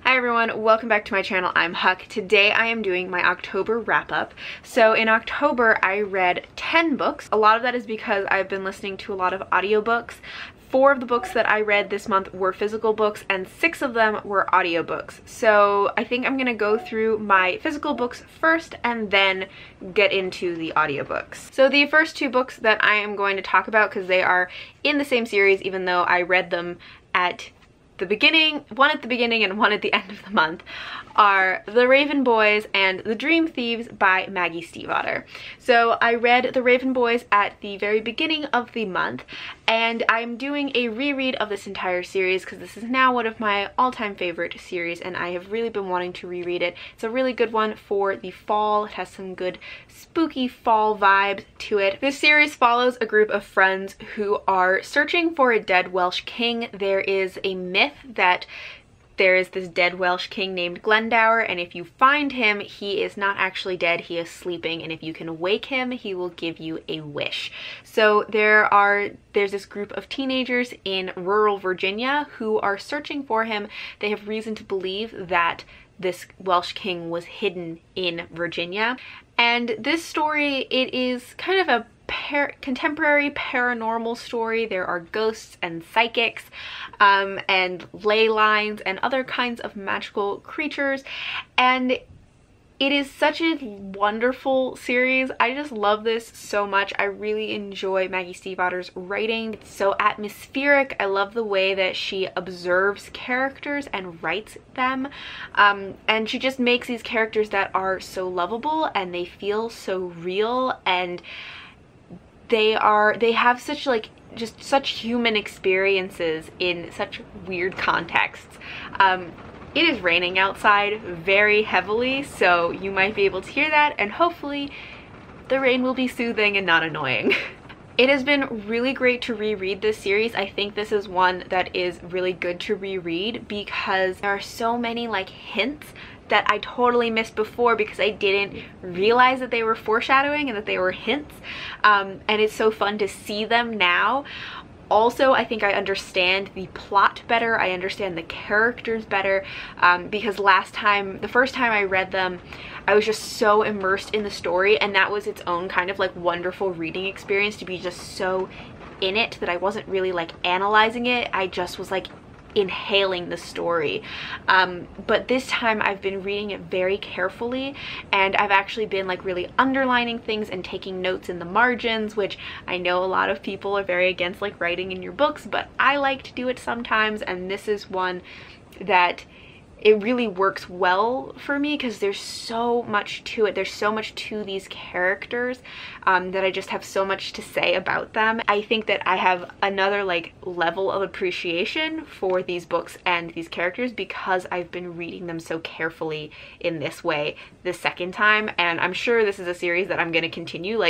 Hi everyone, welcome back to my channel. I'm Huck. Today I am doing my October wrap-up. So in October I read 10 books. A lot of that is because I've been listening to a lot of audiobooks. 4 of the books that I read this month were physical books and 6 of them were audiobooks. So I think I'm gonna go through my physical books first and then get into the audiobooks. So the first 2 books that I am going to talk about, because they are in the same series even though I read them at the beginning, one at the beginning and one at the end of the month, are The Raven Boys and The Dream Thieves by Maggie Stiefvater. So I read The Raven Boys at the very beginning of the month, and I'm doing a reread of this entire series because this is now one of my all-time favorite series and I have really been wanting to reread it. It's a really good one for the fall. It has some good spooky fall vibes to it. This series follows a group of friends who are searching for a dead Welsh king. There is a myth that there is this dead Welsh king named Glendower, and if you find him, he is not actually dead, he is sleeping, and if you can wake him, he will give you a wish. So there's this group of teenagers in rural Virginia who are searching for him. They have reason to believe that this Welsh king was hidden in Virginia. And this story, it is kind of a contemporary paranormal story. There are ghosts and psychics and ley lines and other kinds of magical creatures, and it is such a wonderful series. I just love this so much. I really enjoy Maggie Stiefvater's writing. It's so atmospheric. I love the way that she observes characters and writes them. And she just makes these characters that are so lovable and they feel so real, and they have such just such human experiences in such weird contexts. It is raining outside very heavily, so you might be able to hear that, and hopefully the rain will be soothing and not annoying. It has been really great to reread this series. I think this is one that is really good to reread because there are so many hints that I totally missed before because I didn't realize that they were foreshadowing and that they were hints. And it's so fun to see them now. Also, I think I understand the plot better. I understand the characters better because the first time I read them, I was just so immersed in the story, and that was its own kind of wonderful reading experience, to be just so in it that I wasn't really analyzing it. I just was inhaling the story. But this time I've been reading it very carefully, and I've actually been really underlining things and taking notes in the margins, which I know a lot of people are very against writing in your books, but I like to do it sometimes, and this is one that it really works well for me because there's so much to it. There's so much to these characters that I just have so much to say about them. I think that I have another level of appreciation for these books and these characters because I've been reading them so carefully in this way the second time, and I'm sure this is a series that I'm going to continue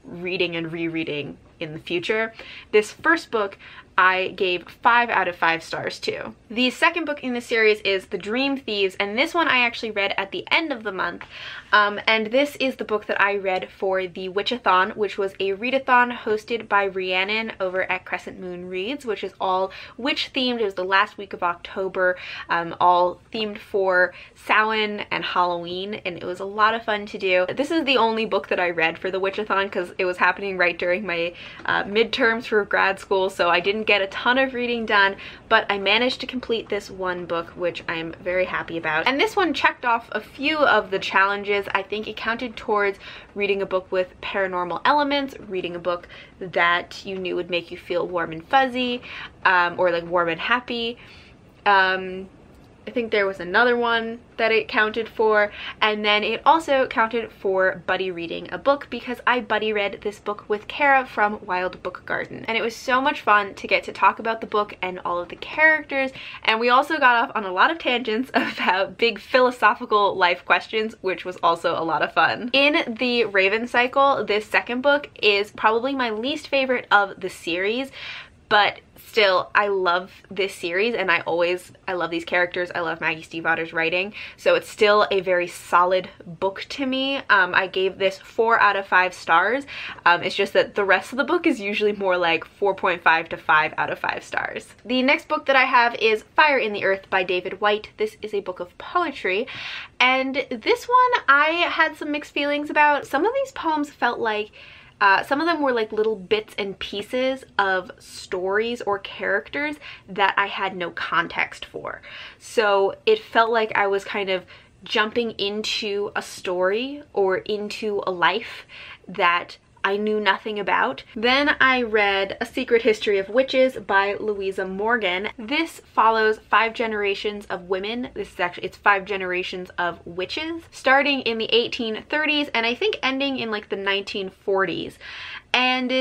reading and rereading in the future. This first book I gave 5 out of 5 stars to. The second book in the series is The Dream Thieves, and this one I actually read at the end of the month. And this is the book that I read for the Witchathon, which was a readathon hosted by Rhiannon over at Crescent Moon Reads, which is all witch themed. It was the last week of October, all themed for Samhain and Halloween, and it was a lot of fun to do. This is the only book that I read for the Witchathon because it was happening right during my midterms for grad school, so I didn't get a ton of reading done, but I managed to complete this one book, which I'm very happy about. And this one checked off a few of the challenges. I think it counted towards reading a book with paranormal elements, reading a book that you knew would make you feel warm and fuzzy, or warm and happy. I think there was another one that it counted for, and then it also counted for buddy reading a book because I buddy read this book with Kara from Wild Book Garden, and it was so much fun to get to talk about the book and all of the characters, and we also got off on a lot of tangents about big philosophical life questions, which was also a lot of fun. In the Raven cycle, this second book is probably my least favorite of the series, but still, I love this series, and I love these characters. I love Maggie Stiefvater's writing, so it's still a very solid book to me. I gave this 4 out of 5 stars. It's just that the rest of the book is usually more like 4.5 to 5 out of 5 stars. The next book that I have is Fire in the Earth by David Whyte. This is a book of poetry, and this one I had some mixed feelings about. Some of these poems felt like some of them were like little bits and pieces of stories or characters that I had no context for. So it felt like I was kind of jumping into a story or into a life that I knew nothing about. Then I read A Secret History of Witches by Louisa Morgan. This follows 5 generations of women. It's 5 generations of witches, starting in the 1830s and I think ending in like the 1940s. And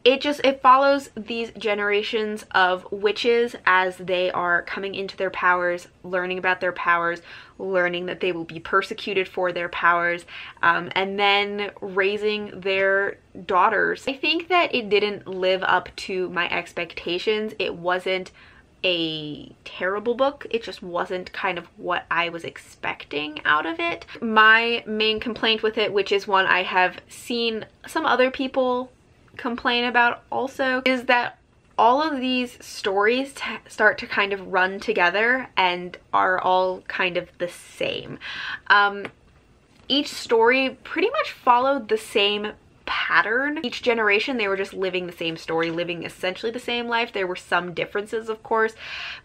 it follows these generations of witches as they are coming into their powers, learning about their powers, learning that they will be persecuted for their powers, and then raising their daughters. I think that it didn't live up to my expectations. It wasn't a terrible book. It just wasn't kind of what I was expecting out of it. My main complaint with it, which is one I have seen some other people complain about also, is that all of these stories start to kind of run together and are all kind of the same. Each story pretty much followed the same pattern. Each generation, they were just living the same story, living essentially the same life. There were some differences, of course,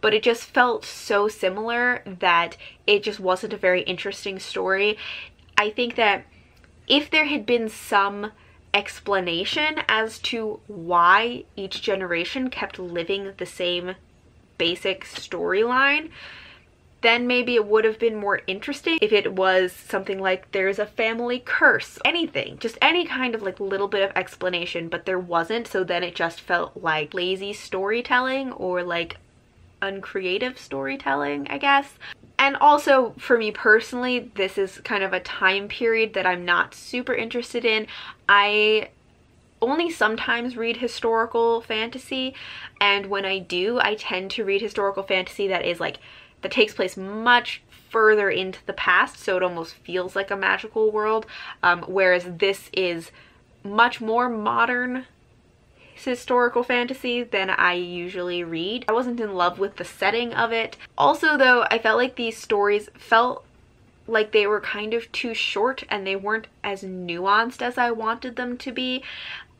but it just felt so similar that it just wasn't a very interesting story. I think that if there had been some explanation as to why each generation kept living the same basic storyline, then maybe it would have been more interesting. If it was something like there's a family curse, anything, just any kind of like little bit of explanation, but there wasn't, so then it just felt like lazy storytelling or like uncreative storytelling, I guess. And also, for me personally, this is kind of a time period that I'm not super interested in. I only sometimes read historical fantasy, and when I do, I tend to read historical fantasy that takes place much further into the past, so it almost feels like a magical world, whereas this is much more modern historical fantasy than I usually read. I wasn't in love with the setting of it. Also though, I felt like these stories felt like they were kind of too short and they weren't as nuanced as I wanted them to be.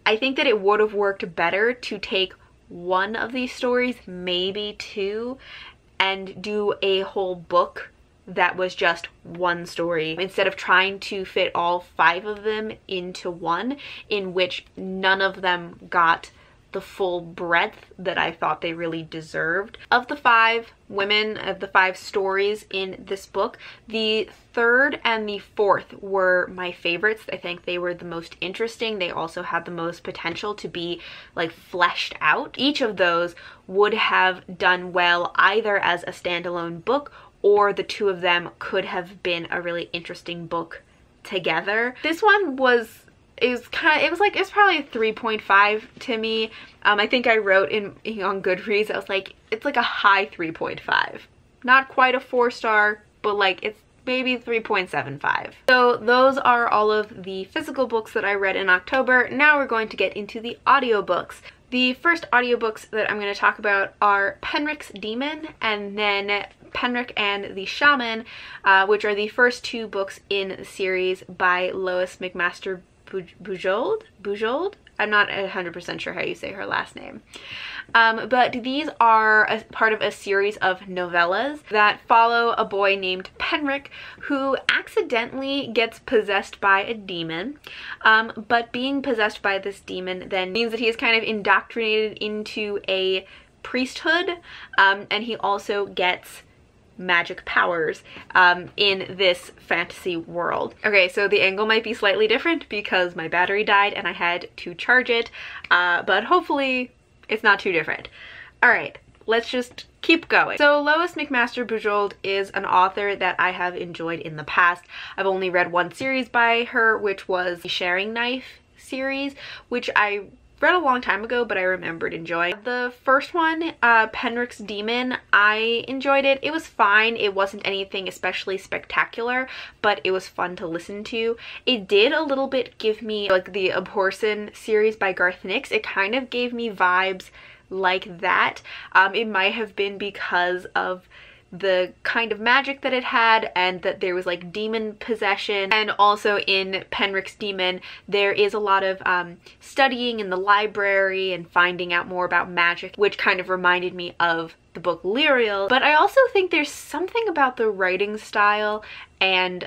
I think that it would have worked better to take one of these stories, maybe 2, and do a whole book that was just one story, instead of trying to fit all 5 of them into one, in which none of them got the full breadth that I thought they really deserved. Of the 5 women, of the 5 stories in this book, the 3rd and the 4th were my favorites. I think they were the most interesting. They also had the most potential to be like fleshed out. Each of those would have done well either as a standalone book, or the 2 of them could have been a really interesting book together. This one was probably a 3.5 to me. I think I wrote on Goodreads, I was like, it's like a high 3.5. Not quite a 4-star, but like it's maybe 3.75. So those are all of the physical books that I read in October. Now we're going to get into the audiobooks. The first audiobooks that I'm going to talk about are Penrick's Demon and then Penrick and the Shaman, which are the first 2 books in the series by Lois McMaster Bujold? I'm not 100% sure how you say her last name. But these are a part of a series of novellas that follow a boy named Penrick who accidentally gets possessed by a demon. But being possessed by this demon then means that he is kind of indoctrinated into a priesthood, and he also gets magic powers in this fantasy world. Okay, so the angle might be slightly different because my battery died and I had to charge it, but hopefully it's not too different. All right, let's just keep going. So Lois McMaster Bujold is an author that I have enjoyed in the past. I've only read one series by her, which was the Sharing Knife series, which I read a long time ago, but I remembered enjoying. The first one, Penrick's Demon, I enjoyed it. It was fine. It wasn't anything especially spectacular, but it was fun to listen to. It did a little bit give me like the Abhorson series by Garth Nix. It kind of gave me vibes like that. It might have been because of the kind of magic that it had, and that there was like demon possession. And also in Penrick's Demon there is a lot of studying in the library and finding out more about magic, which kind of reminded me of the book Lyriel. But I also think there's something about the writing style and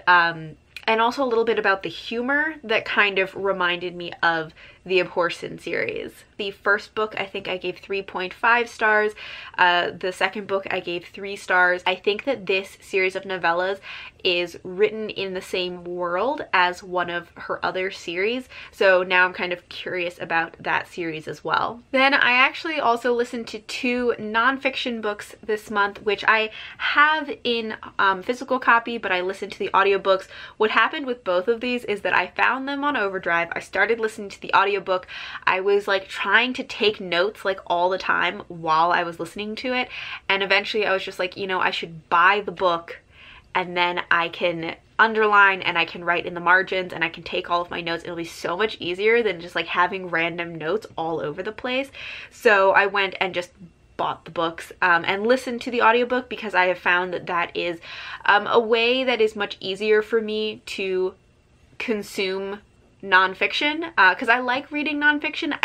also a little bit about the humor that kind of reminded me of the Abhorson series. The first book I think I gave 3.5 stars. The second book I gave 3 stars. I think that this series of novellas is written in the same world as one of her other series, so now I'm kind of curious about that series as well. Then I actually also listened to 2 nonfiction books this month, which I have in physical copy, but I listened to the audiobooks. What happened with both of these is that I found them on Overdrive. I started listening to the audiobook. I was like trying to take notes like all the time while I was listening to it, and eventually I was just like, you know, I should buy the book and then I can underline and I can write in the margins and I can take all of my notes. It'll be so much easier than just like having random notes all over the place. So I went and just bought the books and listened to the audiobook, because I have found that that is a way that is much easier for me to consume nonfiction, because I like reading nonfiction.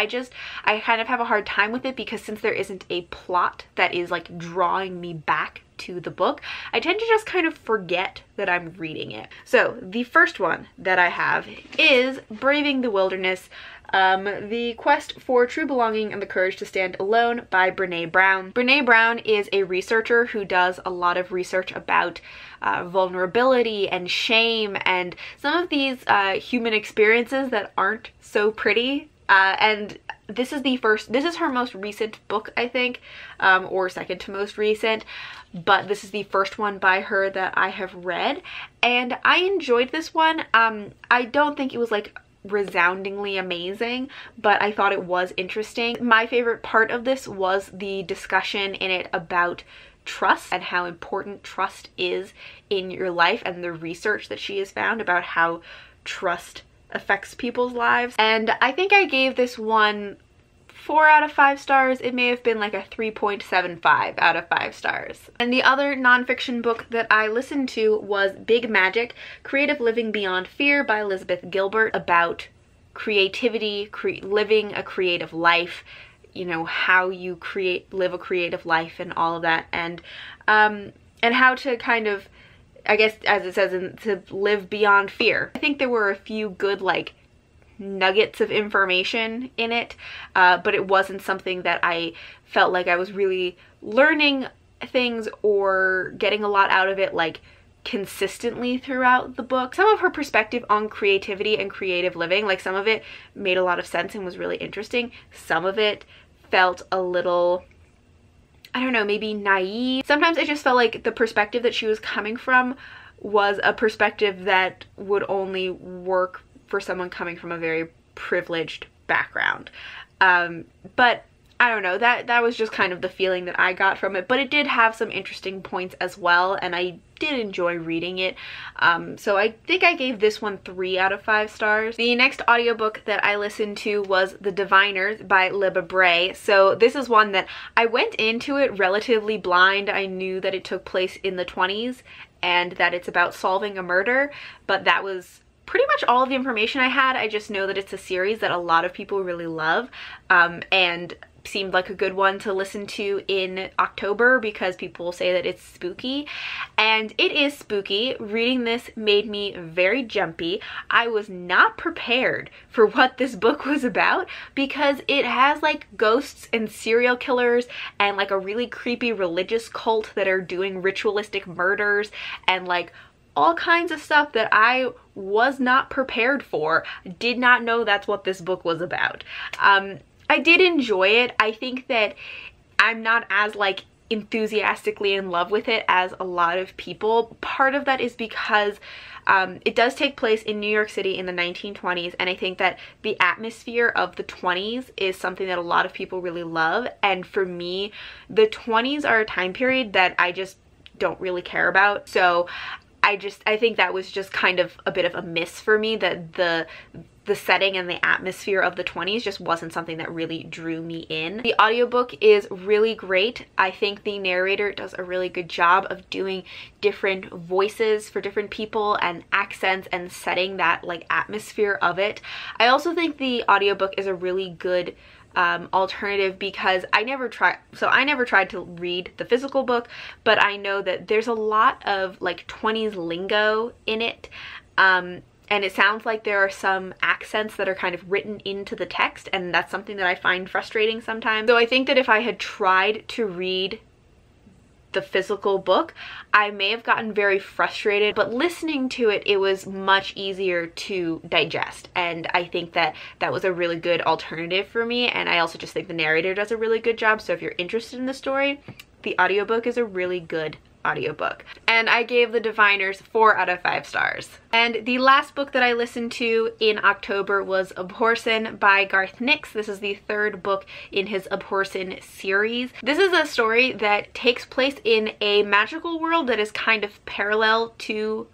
I kind of have a hard time with it, because since there isn't a plot that is like drawing me back to the book, I tend to just kind of forget that I'm reading it. So the first one that I have is Braving the Wilderness, The Quest for True Belonging and the Courage to Stand Alone by Brené Brown. Brené Brown is a researcher who does a lot of research about vulnerability and shame and some of these human experiences that aren't so pretty. And this is her most recent book, I think, or second to most recent, but this is the first one by her that I have read, and I enjoyed this one. I don't think it was like resoundingly amazing, but I thought it was interesting. My favorite part of this was the discussion in it about trust and how important trust is in your life, and the research that she has found about how trust affects people's lives. And I think I gave this one 4 out of 5 stars. It may have been like a 3.75 out of 5 stars. And the other nonfiction book that I listened to was Big Magic, Creative Living Beyond Fear by Elizabeth Gilbert, about creativity, living a creative life, you know, how you live a creative life and all of that, and how to kind of, I guess as it says, to live beyond fear. I think there were a few good like nuggets of information in it, but it wasn't something that I felt like I was really learning things or getting a lot out of it like consistently throughout the book. Some of her perspective on creativity and creative living, like some of it made a lot of sense and was really interesting. Some of it felt a little, I don't know, maybe naive. Sometimes I just felt like the perspective that she was coming from was a perspective that would only work for someone coming from a very privileged background. But I don't know, that was just kind of the feeling that I got from it, but it did have some interesting points as well, and I did enjoy reading it. So I think I gave this one 3 out of 5 stars. The next audiobook that I listened to was The Diviners by Libba Bray. So this is one that I went into it relatively blind. I knew that it took place in the 20s and that it's about solving a murder, but that was pretty much all of the information I had. I just know that it's a series that a lot of people really love, and seemed like a good one to listen to in October because people say that it's spooky, and it is spooky. Reading this made me very jumpy. I was not prepared for what this book was about because it has like ghosts and serial killers and like a really creepy religious cult that are doing ritualistic murders and like all kinds of stuff that I was not prepared for. Did not know that's what this book was about. I did enjoy it. I think that I'm not as like enthusiastically in love with it as a lot of people. Part of that is because it does take place in New York City in the 1920s, and I think that the atmosphere of the 20s is something that a lot of people really love, and for me, the 20s are a time period that I just don't really care about. So I think that was just kind of a bit of a miss for me, that the setting and the atmosphere of the 20s just wasn't something that really drew me in. The audiobook is really great. I think the narrator does a really good job of doing different voices for different people and accents and setting that like atmosphere of it. I also think the audiobook is a really good alternative because I never tried to read the physical book, but I know that there's a lot of like 20s lingo in it. And it sounds like there are some accents that are kind of written into the text, and that's something that I find frustrating sometimes. So I think that if I had tried to read the physical book, I may have gotten very frustrated, but listening to it, it was much easier to digest. And I think that that was a really good alternative for me. And I also just think the narrator does a really good job. So if you're interested in the story, the audiobook is a really good audiobook. And I gave The Diviners 4 out of 5 stars. And the last book that I listened to in October was Abhorson by Garth Nix. This is the 3rd book in his Abhorson series. This is a story that takes place in a magical world that is kind of parallel to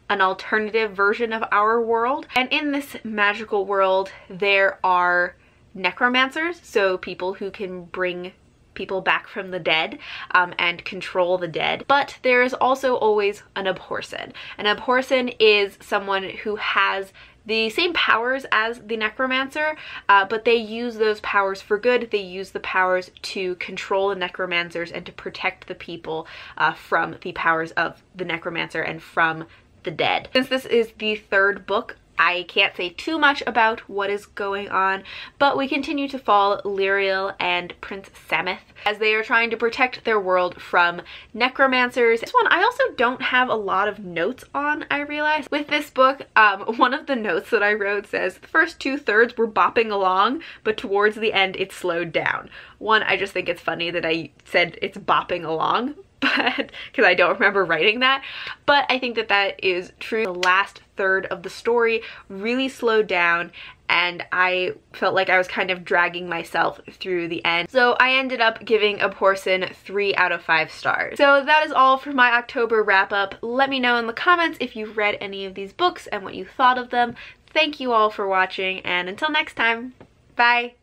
an alternative version of our world. And in this magical world, there are necromancers, so people who can bring people back from the dead and control the dead. But there is also always an Abhorson. An Abhorson is someone who has the same powers as the necromancer, but they use those powers for good. They use the powers to control the necromancers and to protect the people from the powers of the necromancer and from the dead. Since this is the 3rd book, I can't say too much about what is going on, but we continue to follow Lyriel and Prince Sameth as they are trying to protect their world from necromancers. This one I also don't have a lot of notes on, I realize. With this book, one of the notes that I wrote says, the first 2/3 were bopping along, but towards the end it slowed down. One, I just think it's funny that I said it's bopping along, but because I don't remember writing that, but I think that that is true. The last third of the story really slowed down, and I felt like I was kind of dragging myself through the end. So I ended up giving Abhorson 3 out of 5 stars. So that is all for my October wrap up. Let me know in the comments if you've read any of these books and what you thought of them. Thank you all for watching, and until next time, bye!